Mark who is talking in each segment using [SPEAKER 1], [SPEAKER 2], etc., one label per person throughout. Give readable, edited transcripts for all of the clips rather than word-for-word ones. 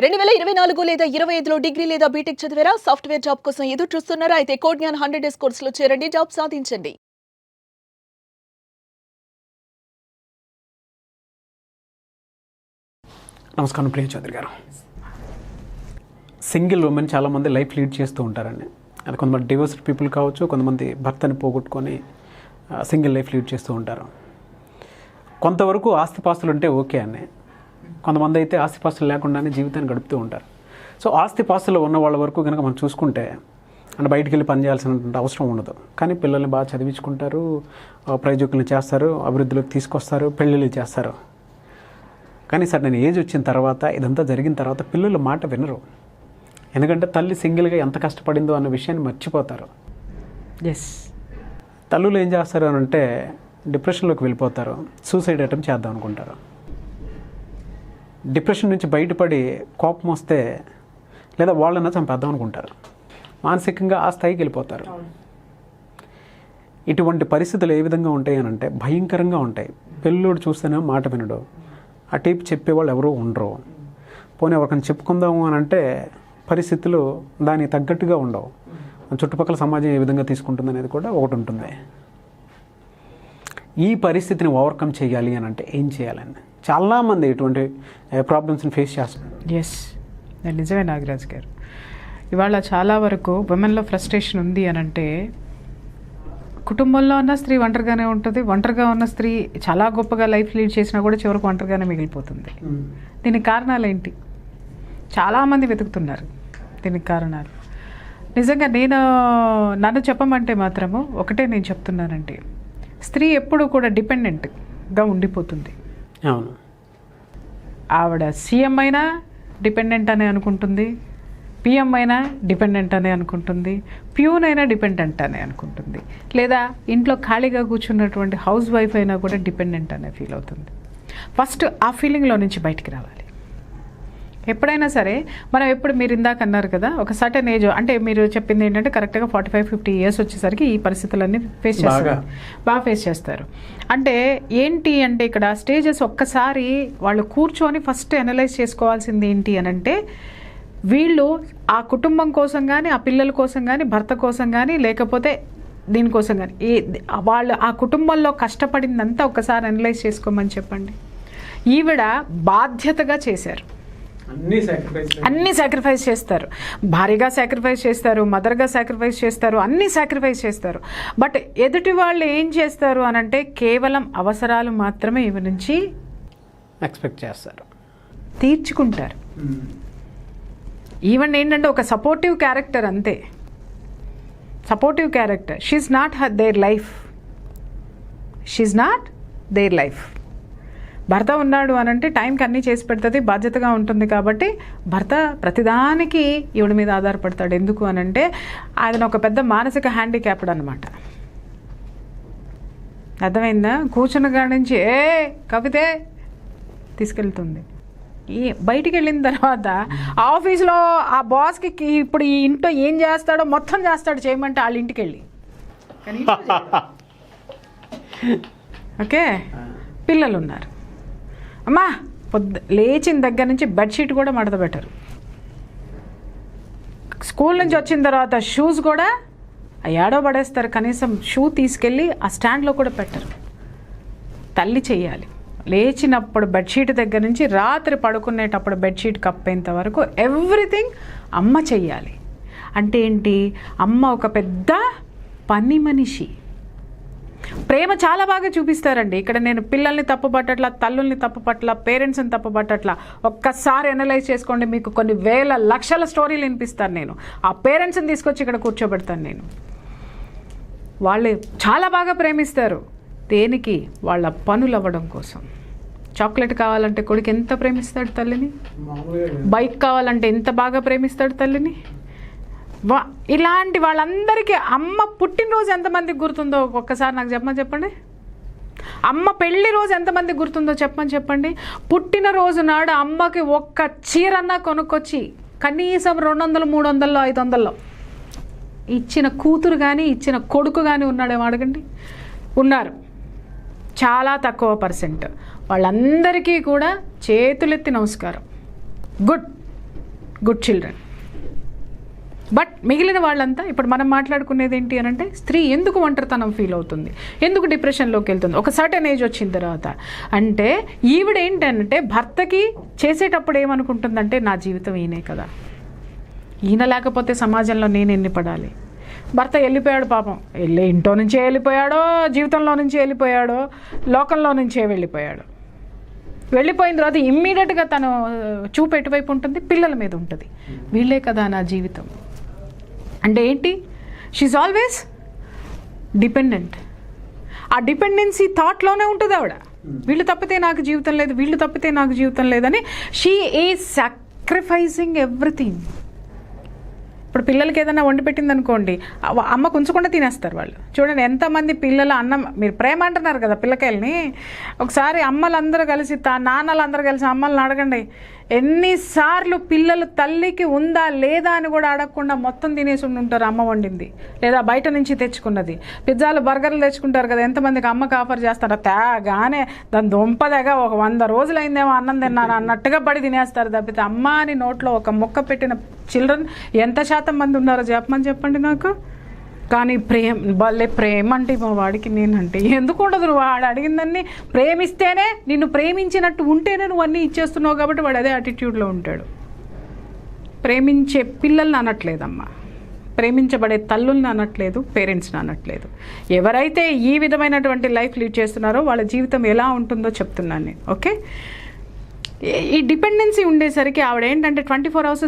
[SPEAKER 1] 2024 లేదా 25లో డిగ్రీ లేదా బీటెక్ చదివారా? సాఫ్ట్‌వేర్ జాబ్ కోసం ఎదురు చూస్తున్నారా? అయితే కోడ్ జ్ఞాన్ 100 డేస్ కోర్సులో చేరండి, జాబ్ సాధించండి.
[SPEAKER 2] నమస్కారం ప్రియ చౌదరి గారు. సింగిల్ ఉమెన్ చాలామంది లైఫ్ లీడ్ చేస్తూ ఉంటారండి. అది కొంతమంది డివోర్స్డ్ పీపుల్ కావచ్చు, కొంతమంది భర్తని పోగొట్టుకొని సింగిల్ లైఫ్ లీడ్ చేస్తూ ఉంటారు. కొంతవరకు ఆస్తిపాస్తులు ఉంటే ఓకే అని, కొంతమంది అయితే ఆస్తిపాస్తులు లేకుండానే జీవితాన్ని గడుపుతూ ఉంటారు. సో ఆస్తిపాస్తులు ఉన్న వాళ్ళ వరకు కనుక మనం చూసుకుంటే అంటే బయటికి వెళ్ళి పని చేయాల్సినటువంటి అవసరం ఉండదు. కానీ పిల్లల్ని బాగా చదివించుకుంటారు, ప్రయోజకులను చేస్తారు, అభివృద్ధిలోకి తీసుకొస్తారు, పెళ్ళిళ్ళు చేస్తారు. కానీ సార్ నేను ఏజ్ వచ్చిన తర్వాత ఇదంతా జరిగిన తర్వాత పిల్లలు మాట వినరు. ఎందుకంటే తల్లి సింగిల్గా ఎంత కష్టపడిందో అన్న విషయాన్ని మర్చిపోతారు. తల్లులు ఏం చేస్తారు అని అంటే డిప్రెషన్లోకి వెళ్ళిపోతారు, సూసైడ్ అటెంప్ట్ చేద్దాం అనుకుంటారు. డిప్రెషన్ నుంచి బయటపడి కోపం వస్తే లేదా వాళ్ళన్నా చంపేద్దాం అనుకుంటారు. మానసికంగా ఆ స్థాయికి వెళ్ళిపోతారు. ఇటువంటి పరిస్థితులు ఏ విధంగా ఉంటాయి అని అంటే భయంకరంగా ఉంటాయి. పిల్లోడు చూస్తేనే మాట వినడు, ఆ టైప్ చెప్పేవాళ్ళు ఎవరూ ఉండరు. పోనీ ఎవరికైనా చెప్పుకుందాము అని అంటే పరిస్థితులు దానికి తగ్గట్టుగా ఉండవు. చుట్టుపక్కల సమాజం ఏ విధంగా తీసుకుంటుంది అనేది కూడా ఒకటి ఉంటుంది. ఈ పరిస్థితిని ఓవర్కమ్ చేయాలి అని అంటే ఏం చేయాలని చాలామంది ఇటువంటి ప్రాబ్లమ్స్ని ఫేస్ చేస్తున్నారు.
[SPEAKER 3] నిజమే నాగరాజ్ గారు. ఇవాళ చాలా వరకు ఉమెన్లో ఫ్రస్ట్రేషన్ ఉంది అని అంటే కుటుంబంలో ఉన్న స్త్రీ ఒంటరిగానే ఉంటుంది, ఒంటరిగా ఉన్న స్త్రీ చాలా గొప్పగా లైఫ్ లీడ్ చేసినా కూడా చివరికి ఒంటరిగానే మిగిలిపోతుంది. దీనికి కారణాలు ఏంటి? చాలామంది వెతుకుతున్నారు దీనికి కారణాలు. నిజంగా నన్ను చెప్పమంటే మాత్రము ఒకటే నేను చెప్తున్నానంటే, స్త్రీ ఎప్పుడు కూడా డిపెండెంట్గా ఉండిపోతుంది.
[SPEAKER 2] అవును,
[SPEAKER 3] ఆవిడ సీఎం అయినా డిపెండెంట్ అనే అనుకుంటుంది, పిఎం అయినా డిపెండెంట్ అనే అనుకుంటుంది, ప్యూన్ అయినా డిపెండెంట్ అనే అనుకుంటుంది, లేదా ఇంట్లో ఖాళీగా కూర్చున్నటువంటి హౌస్ వైఫ్ అయినా కూడా డిపెండెంట్ అనే ఫీల్ అవుతుంది. ఫస్ట్ ఆ ఫీలింగ్లో నుంచి బయటికి రావాలి. ఎప్పుడైనా సరే మనం మీరు ఇందాక అన్నారు కదా, ఒక సర్టెన్ ఏజ్ అంటే మీరు చెప్పింది ఏంటంటే కరెక్ట్గా 45-50 ఇయర్స్ వచ్చేసరికి ఈ పరిస్థితులన్నీ ఫేస్ చేస్తారు, బాగా ఫేస్ చేస్తారు. అంటే ఏంటి అంటే ఇక్కడ స్టేజెస్ ఒక్కసారి వాళ్ళు కూర్చొని ఫస్ట్ అనలైజ్ చేసుకోవాల్సింది ఏంటి అని అంటే, వీళ్ళు ఆ కుటుంబం కోసం కానీ, ఆ పిల్లల కోసం కానీ, భర్త కోసం కానీ, లేకపోతే దీనికోసం కానీ వాళ్ళు ఆ కుటుంబంలో కష్టపడిందంతా ఒకసారి అనలైజ్ చేసుకోమని చెప్పండి. ఈవిడ బాధ్యతగా చేశారు, అన్నీ సాక్రిఫైస్ చేస్తారు, భారీగా సాక్రిఫైస్ చేస్తారు, మదర్గా సాక్రిఫైస్ చేస్తారు, అన్నీ సాక్రిఫైస్ చేస్తారు. బట్ ఎదుటి వాళ్ళు ఏం చేస్తారు అని అంటే కేవలం అవసరాలు మాత్రమే ఇవి నుంచి
[SPEAKER 2] ఎక్స్పెక్ట్ చేస్తారు,
[SPEAKER 3] తీర్చుకుంటారు. ఈవెన్ ఏంటంటే ఒక సపోర్టివ్ క్యారెక్టర్, అంతే, supportive character. She's not their life, she's not their life. భర్త ఉన్నాడు అని అంటే టైంకి అన్నీ చేసి పెడుతుంది, బాధ్యతగా ఉంటుంది. కాబట్టి భర్త ప్రతిదానికి ఈవిడ మీద ఆధారపడతాడు. ఎందుకు అని అంటే ఆయన ఒక పెద్ద మానసిక హ్యాండిక్యాప్డ్ అనమాట. అర్థమైందా? కూర్చున్న కాడి నుంచి కవితే తీసుకెళ్తుంది. బయటికి వెళ్ళిన తర్వాత ఆఫీస్లో ఆ బాస్కి ఇప్పుడు ఈ ఇంట్లో ఏం చేస్తాడో మొత్తం చేస్తాడు, చేయమంటే వాళ్ళ ఇంటికి వెళ్ళి. ఓకే, పిల్లలు ఉన్నారు, అమ్మా లేచిన దగ్గర నుంచి బెడ్షీట్ కూడా మడత పెట్టరు. స్కూల్ నుంచి వచ్చిన తర్వాత షూస్ కూడా ఏడో పడేస్తారు, కనీసం షూ తీసుకెళ్ళి ఆ స్టాండ్లో కూడా పెట్టరు. తల్లి చెయ్యాలి. లేచినప్పుడు బెడ్షీట్ దగ్గర నుంచి రాత్రి పడుకునేటప్పుడు బెడ్షీట్ కప్పేంత వరకు ఎవ్రీథింగ్ అమ్మ చెయ్యాలి. అంటే ఏంటి? అమ్మ ఒక పెద్ద పని మనిషి. ప్రేమ చాలా బాగా చూపిస్తారండి. ఇక్కడ నేను పిల్లల్ని తప్పుపట్టట్లా, తల్లుల్ని తప్పుపట్ల, పేరెంట్స్ని తప్పుపట్టట్లా. ఒక్కసారి అనలైజ్ చేసుకోండి, మీకు కొన్ని వేల లక్షల స్టోరీలు వినిపిస్తాను నేను. ఆ పేరెంట్స్ని తీసుకొచ్చి ఇక్కడ కూర్చోబెడతాను నేను. వాళ్ళు చాలా బాగా ప్రేమిస్తారు. దేనికి? వాళ్ళ పనులు అవ్వడం కోసం. చాక్లెట్ కావాలంటే కొడుకు ఎంత ప్రేమిస్తాడు తల్లిని, బైక్ కావాలంటే ఎంత బాగా ప్రేమిస్తాడు తల్లిని. ఇలాంటి వాళ్ళందరికీ అమ్మ పుట్టినరోజు ఎంతమందికి గుర్తుందో ఒక్కసారి నాకు చెప్పండి. అమ్మ పెళ్లి రోజు ఎంతమందికి గుర్తుందో చెప్పండి. పుట్టినరోజు నాడు అమ్మకి ఒక్క చీరన్నా కొనుక్కొచ్చి కనీసం 200, 300, 500 ఇచ్చిన కూతురు కానీ ఇచ్చిన కొడుకు కానీ ఉన్నాడేమో అడగండి. ఉన్నారు, చాలా తక్కువ పర్సెంట్. వాళ్ళందరికీ కూడా చేతులెత్తి నమస్కారం. Good, good children. బట్ మిగిలిన వాళ్ళంతా ఇప్పుడు మనం మాట్లాడుకునేది ఏంటి అని అంటే స్త్రీ ఎందుకు ఒంటరితనం ఫీల్ అవుతుంది, ఎందుకు డిప్రెషన్లోకి వెళ్తుంది ఒక సర్టెన్ ఏజ్ వచ్చిన తర్వాత అంటే ఈవిడ ఏంటంటే భర్తకి చేసేటప్పుడు ఏమనుకుంటుందంటే నా జీవితం ఈయనే కదా, ఈయన లేకపోతే సమాజంలో నేను ఎన్ని పడాలి. భర్త వెళ్ళిపోయాడు పాపం, ఇంట్లో నుంచే వెళ్ళిపోయాడో జీవితంలో నుంచే వెళ్ళిపోయాడో లోకంలో నుంచే వెళ్ళిపోయిన తర్వాత ఇమ్మీడియట్గా తను చూపు ఎటువైపు ఉంటుంది, పిల్లల మీద ఉంటుంది. వీళ్ళే కదా నా జీవితం అంటే ఏంటి, షీఈ్ ఆల్వేస్ డిపెండెంట్. ఆ డిపెండెన్సీ థాట్లోనే ఉంటుంది ఆవిడ. వీళ్ళు తప్పితే నాకు జీవితం లేదు, వీళ్ళు తప్పితే నాకు జీవితం లేదని షీ ఈజ్ సాక్రిఫైసింగ్ ఎవ్రీథింగ్. ఇప్పుడు పిల్లలకి ఏదైనా వండి పెట్టింది అనుకోండి, అమ్మ ఉంచకుండా తినేస్తారు వాళ్ళు. చూడండి ఎంతమంది పిల్లలు అన్నం, మీరు ప్రేమ అంటున్నారు కదా పిల్లకాయలని, ఒకసారి అమ్మలందరూ కలిసి నాన్నలందరూ కలిసి అమ్మల్ని అడగండి, ఎన్నిసార్లు పిల్లలు తల్లికి ఉందా లేదా అని కూడా అడగకుండా మొత్తం తినేసి ఉంటారు అమ్మ వండింది లేదా బయట నుంచి తెచ్చుకున్నది. పిజ్జాలు బర్గర్లు తెచ్చుకుంటారు కదా, ఎంతమందికి అమ్మకి ఆఫర్ చేస్తారో తేగానే దాని దుంపదగా ఒక 100 రోజులు అయిందేమో అన్నం తిన్నారు అన్నట్టుగా పడి తినేస్తారు తప్పితే అమ్మ అని నోట్లో ఒక ముక్క పెట్టిన చిల్డ్రన్ ఎంత శాతం మంది ఉన్నారో చెప్పండి నాకు. కానీ ప్రేమ అంటే మా వాడికి నేనంటే ఎందుకు ఉండదు, నువ్వు వాడు అడిగిందన్నీ ప్రేమిస్తేనే, నిన్ను ప్రేమించినట్టు ఉంటేనే నువ్వు అన్నీ ఇచ్చేస్తున్నావు కాబట్టి వాడు అదే యాటిట్యూడ్లో ఉంటాడు. ప్రేమించే పిల్లల్ని అనట్లేదమ్మా, ప్రేమించబడే తల్లుల్ని అనట్లేదు, పేరెంట్స్ని అనట్లేదు. ఎవరైతే ఈ విధమైనటువంటి లైఫ్ లీడ్ చేస్తున్నారో వాళ్ళ జీవితం ఎలా ఉంటుందో చెప్తున్నాను నేను. ఓకే, ఈ డిపెండెన్సీ ఉండేసరికి ఆవిడ ఏంటంటే 24 hours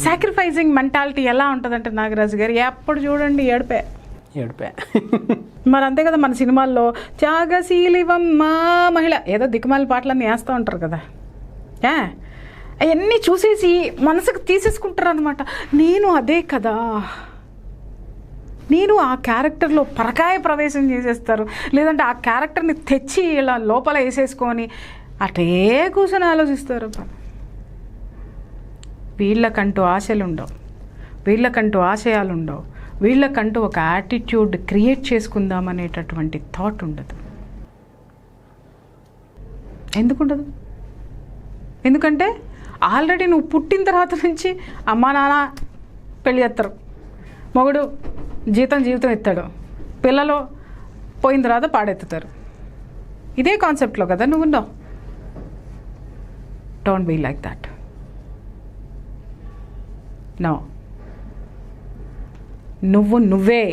[SPEAKER 3] సాక్రిఫైజింగ్ మెంటాలిటీ ఎలా ఉంటుందంటే నాగరాజు గారు ఎప్పుడు చూడండి ఏడిపే. మరి అంతే కదా, మన సినిమాల్లో త్యాగశీలివమ్మా మహిళ ఏదో దిక్కుమాలి పాటలన్నీ వేస్తూ ఉంటారు కదా, అవన్నీ చూసేసి మనసుకు తీసేసుకుంటారు అనమాట. నేను అదే కదా, నేను ఆ క్యారెక్టర్లో పరకాయ ప్రవేశం చేసేస్తారు, లేదంటే ఆ క్యారెక్టర్ని తెచ్చి ఇలా లోపల వేసేసుకొని అటే కూర్చొని ఆలోచిస్తారు. వీళ్ళకంటూ ఆశలు ఉండవు, వీళ్ళకంటూ ఆశయాలు ఉండవు, వీళ్ళకంటూ ఒక యాటిట్యూడ్ క్రియేట్ చేసుకుందాం అనేటటువంటి థాట్ ఉండదు. ఎందుకుండదు? ఎందుకంటే ఆల్రెడీ నువ్వు పుట్టిన తర్వాత నుంచి అమ్మా నాన్న పెళ్ళి చేస్తారు, మొగుడు జీవితం ఎత్తాడు, పిల్లలు పోయిన తర్వాత పాడెత్తుతారు. ఇదే కాన్సెప్ట్లో కదా నువ్వు ఉన్నావు. Don't be like that. No, నువ్వు నువ్వే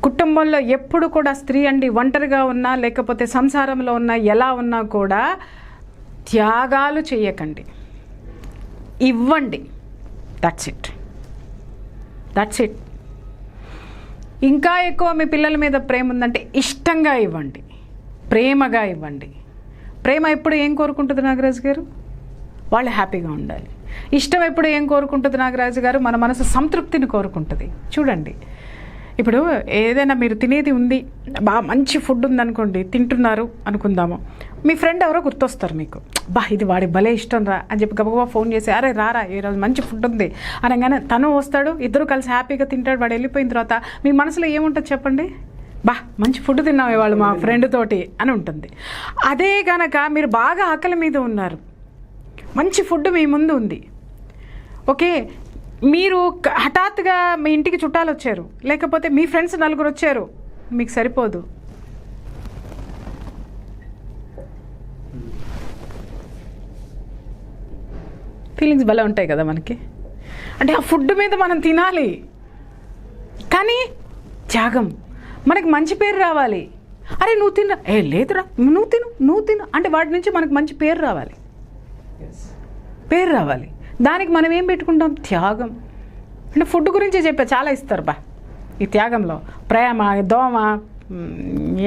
[SPEAKER 3] కుటుంబంలో ఎప్పుడు కూడా స్త్రీ అండి ఒంటరిగా ఉన్నా లేకపోతే సంసారంలో ఉన్నా ఎలా ఉన్నా కూడా త్యాగాలు చేయకండి, ఇవ్వండి. That's it. ఇంకా ఎక్కువ మీ పిల్లల మీద ప్రేమ ఉందంటే ఇష్టంగా ఇవ్వండి, ప్రేమగా ఇవ్వండి. ప్రేమ ఎప్పుడు ఏం కోరుకుంటుంది నాగరాజు గారు? వాళ్ళు హ్యాపీగా ఉండాలి. ఇష్టం ఎప్పుడు ఏం కోరుకుంటుంది నాగరాజు గారు? మన మనసు సంతృప్తిని కోరుకుంటుంది. చూడండి, ఇప్పుడు ఏదైనా మీరు తినేది ఉంది, బాగా మంచి ఫుడ్ ఉందనుకోండి, తింటున్నారు అనుకుందాము, మీ ఫ్రెండ్ ఎవరో గుర్తొస్తారు మీకు, ఇది వాడి భలే ఇష్టం రా అని చెప్పి గబగబా ఫోన్ చేసి అరే రారా ఈరోజు మంచి ఫుడ్ ఉంది అనగానే తను వస్తాడు, ఇద్దరు కలిసి హ్యాపీగా తింటాడు. వాడు వెళ్ళిపోయిన తర్వాత మీ మనసులో ఏముంటుంది చెప్పండి? మంచి ఫుడ్ తిన్నాం ఇవాళ మా ఫ్రెండ్ తోటి అని ఉంటుంది. అదే కనుక మీరు బాగా ఆకలి మీద ఉన్నారు, మంచి ఫుడ్ మీ ముందు ఉంది, ఓకే, మీరు హఠాత్తుగా మీ ఇంటికి చుట్టాలు వచ్చారు, లేకపోతే మీ ఫ్రెండ్స్ 4 వచ్చారు, మీకు సరిపోదు. ఫీలింగ్స్ భలే ఉంటాయి కదా మనకి. అంటే ఆ ఫుడ్ మీద మనం తినాలి, కానీ త్యాగం, మనకి మంచి పేరు రావాలి. అరే నువ్వు తిన్నా, లేదురా నువ్వు తిను అంటే వాటి నుంచి మనకు మంచి పేరు రావాలి. దానికి మనం ఏం పెట్టుకుంటాం? త్యాగం. అంటే ఫుడ్ గురించి చెప్పా, చాలా ఇస్తారు ఈ త్యాగంలో ప్రేమ, దోమ,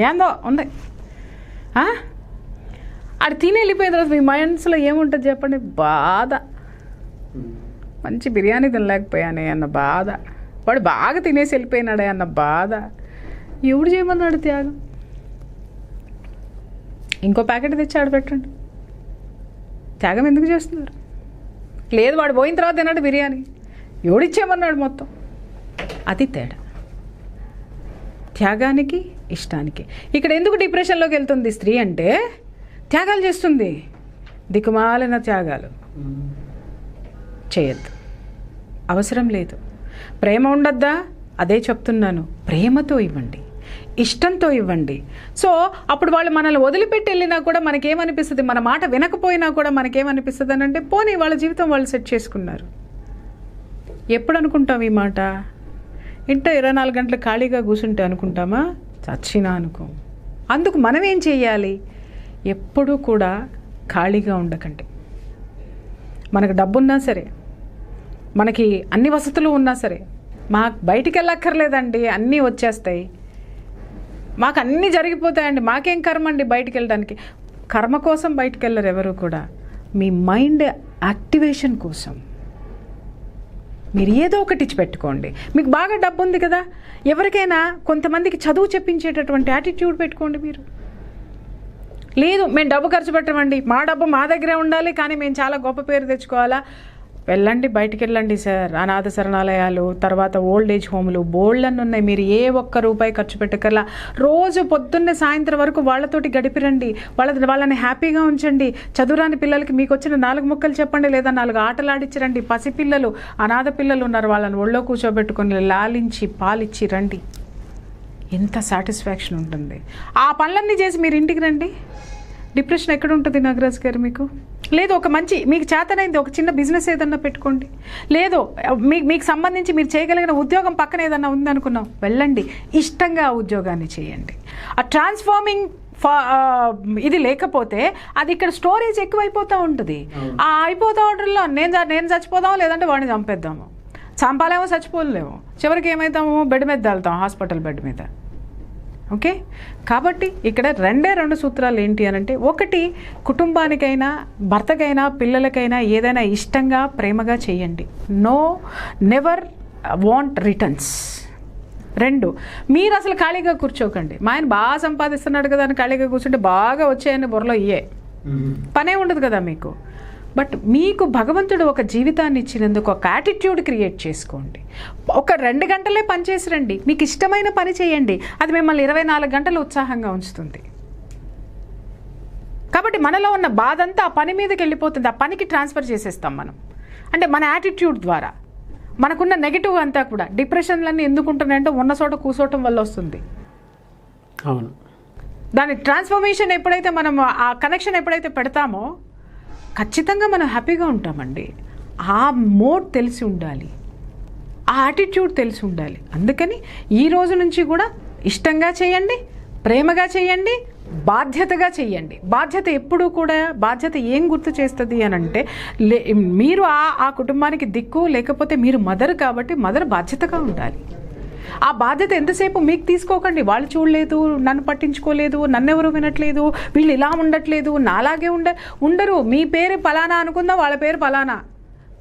[SPEAKER 3] ఏందో ఉంది. అది తిని వెళ్ళిపోయిన తర్వాత మీ మనసులో ఏముంటుంది చెప్పండి? బాధ. మంచి బిర్యానీ తినలేకపోయానే అన్న బాధ, వాడు బాగా తినేసి వెళ్ళిపోయినాడే అన్న బాధ. ఎవడు చేయమన్నాడు త్యాగం? ఇంకో ప్యాకెట్ తెచ్చి ఆడ పెట్టండి. త్యాగం ఎందుకు చేస్తున్నారు? లేదు వాడు పోయిన తర్వాత తిన్నాడు బిర్యానీ, ఎవడిచ్చేమన్నాడు మొత్తం. అది తేడా త్యాగానికి ఇష్టానికి. ఇక్కడ ఎందుకు డిప్రెషన్లోకి వెళ్తుంది స్త్రీ అంటే త్యాగాలు చేస్తుంది. దిక్కుమాలిన త్యాగాలు చేయొద్దు, అవసరం లేదు. ప్రేమ ఉండద్దా? అదే చెప్తున్నాను, ప్రేమతో ఇవ్వండి, ఇష్టంతో ఇవ్వండి. సో అప్పుడు వాళ్ళు మనల్ని వదిలిపెట్టి వెళ్ళినా కూడా మనకేమనిపిస్తుంది, మన మాట వినకపోయినా కూడా మనకేమనిపిస్తుంది అని అంటే, పోనీ వాళ్ళ జీవితం వాళ్ళు సెట్ చేసుకున్నారు. ఎప్పుడు అనుకుంటాం ఈ మాట? ఇంట్లో 24 గంటలు ఖాళీగా కూర్చుంటే అనుకుంటామా? చచ్చినా అనుకో. అందుకు మనం ఏం చేయాలి? ఎప్పుడూ కూడా ఖాళీగా ఉండకండి. మనకు డబ్బున్నా సరే, మనకి అన్ని వసతులు ఉన్నా సరే, మాకు బయటికి వెళ్ళక్కర్లేదండి, అన్నీ వచ్చేస్తాయి, మాకు అన్నీ జరిగిపోతాయండి, మాకేం కర్మ అండి బయటికి వెళ్ళడానికి. కర్మ కోసం బయటికి వెళ్ళరు ఎవరు కూడా. మీ మైండ్ యాక్టివేషన్ కోసం మీరు ఏదో ఒకటి ఇచ్చి పెట్టుకోండి. మీకు బాగా డబ్బు ఉంది కదా, ఎవరికైనా కొంతమందికి చదువు చెప్పించేటటువంటి యాటిట్యూడ్ పెట్టుకోండి. మీరు లేదు మేము డబ్బు ఖర్చు పెట్టమండి, మా డబ్బు మా దగ్గరే ఉండాలి, కానీ మేము చాలా గొప్ప పేరు తెచ్చుకోవాలా, వెళ్ళండి, బయటికి వెళ్ళండి సార్. అనాథ శరణాలయాలు, తర్వాత ఓల్డ్ ఏజ్ హోములు బోల్డన్ని ఉన్నాయి. మీరు ఏ ఒక్క రూపాయి ఖర్చు పెట్టకల్లా రోజు పొద్దున్నే సాయంత్రం వరకు వాళ్ళతోటి గడిపిరండి. వాళ్ళని హ్యాపీగా ఉంచండి. చదువురాని పిల్లలకి మీకు వచ్చిన 4 ముక్కలు చెప్పండి, లేదా 4 ఆటలు ఆడించరండి. పసిపిల్లలు, అనాథ పిల్లలు ఉన్నారు, వాళ్ళని ఒళ్ళో కూర్చోబెట్టుకొని లాలించి పాలిచ్చి రండి. ఎంత సాటిస్ఫాక్షన్ ఉంటుంది. ఆ పనులన్నీ చేసి మీరు ఇంటికి రండి. డిప్రెషన్ ఎక్కడ ఉంటుంది నాగరాజ్ గారు మీకు? లేదు, ఒక మంచి మీకు చేతనైంది ఒక చిన్న బిజినెస్ ఏదన్నా పెట్టుకోండి. లేదు మీకు సంబంధించి మీరు చేయగలిగిన ఉద్యోగం పక్కన ఏదన్నా ఉందనుకున్నాం, వెళ్ళండి, ఇష్టంగా ఆ ఉద్యోగాన్ని చేయండి. ఆ ట్రాన్స్ఫార్మింగ్ ఇది లేకపోతే అది ఇక్కడ స్టోరేజ్ ఎక్కువైపోతూ ఉంటుంది. ఆ అయిపోతూ ఉండడంలో నేను చచ్చిపోదాం, లేదంటే వాడిని చంపేద్దాము. చంపాలేమో చచ్చిపోలేము, చివరికి ఏమవుతాము, బెడ్ మీద వెళ్తాం, హాస్పిటల్ బెడ్ మీద. ఓకే, కాబట్టి ఇక్కడ 2 సూత్రాలు ఏంటి అని అంటే, ఒకటి, కుటుంబానికైనా భర్తకైనా పిల్లలకైనా ఏదైనా ఇష్టంగా ప్రేమగా చేయండి. Never want returns. 2, మీరు అసలు ఖాళీగా కూర్చోకండి. మా ఆయన బాగా సంపాదిస్తున్నాడు కదా అని ఖాళీగా కూర్చుంటే బాగా వచ్చాయని బుర్రలో పనే ఉండదు కదా మీకు. బట్ మీకు భగవంతుడు ఒక జీవితాన్ని ఇచ్చినందుకు ఒక యాటిట్యూడ్ క్రియేట్ చేసుకోండి. ఒక 2 గంటలే పని చేసి రండి, మీకు ఇష్టమైన పని చేయండి, అది మిమ్మల్ని 24 గంటలు ఉత్సాహంగా ఉంచుతుంది. కాబట్టి మనలో ఉన్న బాధ అంతా ఆ పని మీదకి వెళ్ళిపోతుంది, ఆ పనికి ట్రాన్స్ఫర్ చేసేస్తాం మనం. అంటే మన యాటిట్యూడ్ ద్వారా మనకున్న నెగిటివ్ అంతా కూడా, డిప్రెషన్లన్నీ ఎందుకు ఉంటున్నాయంటే ఉన్న చోట కూర్చోవటం వల్ల వస్తుంది.
[SPEAKER 2] అవును,
[SPEAKER 3] దాని ట్రాన్స్ఫర్మేషన్ ఎప్పుడైతే మనం ఆ కనెక్షన్ ఎప్పుడైతే పెడతామో ఖచ్చితంగా మనం హ్యాపీగా ఉంటామండి. ఆ మోడ్ తెలిసి ఉండాలి, ఆ యాటిట్యూడ్ తెలిసి ఉండాలి. అందుకని ఈ రోజు నుంచి కూడా ఇష్టంగా చేయండి, ప్రేమగా చేయండి, బాధ్యతగా చేయండి. బాధ్యత ఎప్పుడూ కూడా, బాధ్యత ఏం గుర్తు చేస్తుంది అని అంటే, మీరు ఆ కుటుంబానికి దిక్కు, లేకపోతే మీరు మదర్ కాబట్టి మదర్ బాధ్యతగా ఉండాలి. ఆ బాధ్యత ఎంతసేపు మీకు తీసుకోకండి. వాళ్ళు చూడలేదు, నన్ను పట్టించుకోలేదు, నన్నెవరు వినట్లేదు, వీళ్ళు ఇలా ఉండట్లేదు, నాలాగే ఉండరు, మీ పేరు పలానా అనుకుందాం, వాళ్ళ పేరు పలానా.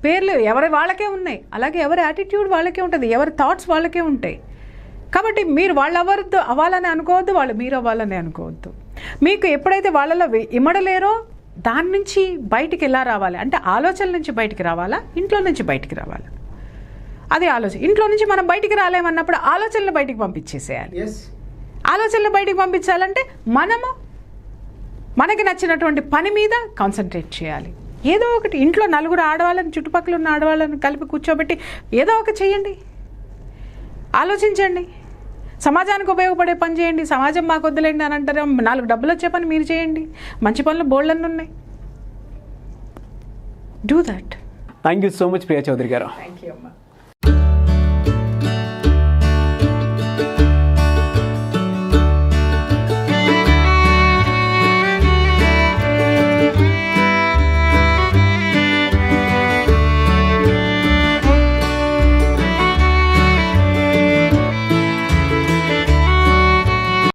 [SPEAKER 3] పేర్లు ఎవరి వాళ్ళకే ఉన్నాయి, అలాగే ఎవరి యాటిట్యూడ్ వాళ్ళకే ఉంటుంది, ఎవరి థాట్స్ వాళ్ళకే ఉంటాయి. కాబట్టి మీరు వాళ్ళు అవ్వాలని అనుకోవద్దు, వాళ్ళు మీరు అవ్వాలని అనుకోవద్దు. మీకు ఎప్పుడైతే వాళ్ళలో ఇమడలేరో దాని నుంచి బయటికి ఎలా రావాలి అంటే, ఆలోచనల నుంచి బయటికి రావాలా, ఇంట్లో నుంచి బయటికి రావాలా, అది ఆలోచన. ఇంట్లో నుంచి మనం బయటికి రాలేమన్నప్పుడు ఆలోచనలు బయటికి పంపించేసేయాలి. ఆలోచనలు బయటికి పంపించాలంటే మనకి నచ్చినటువంటి పని మీద కాన్సన్ట్రేట్ చేయాలి. ఏదో ఒకటి ఇంట్లో 4 ఆడవాళ్ళని, చుట్టుపక్కల ఉన్న ఆడవాళ్ళని కలిపి కూర్చోబెట్టి ఏదో ఒకటి చేయండి, ఆలోచించండి, సమాజానికి ఉపయోగపడే పని చేయండి. సమాజం మాకు వద్దులేండి అని అంటారు, 4 డబ్బులు వచ్చే పని మీరు చేయండి. మంచి పనులు బోల్డన్ని ఉన్నాయి. Do that.
[SPEAKER 2] Thank you so much Priya Chaudhary గారు.
[SPEAKER 3] థ్యాంక్ యూ అమ్మా.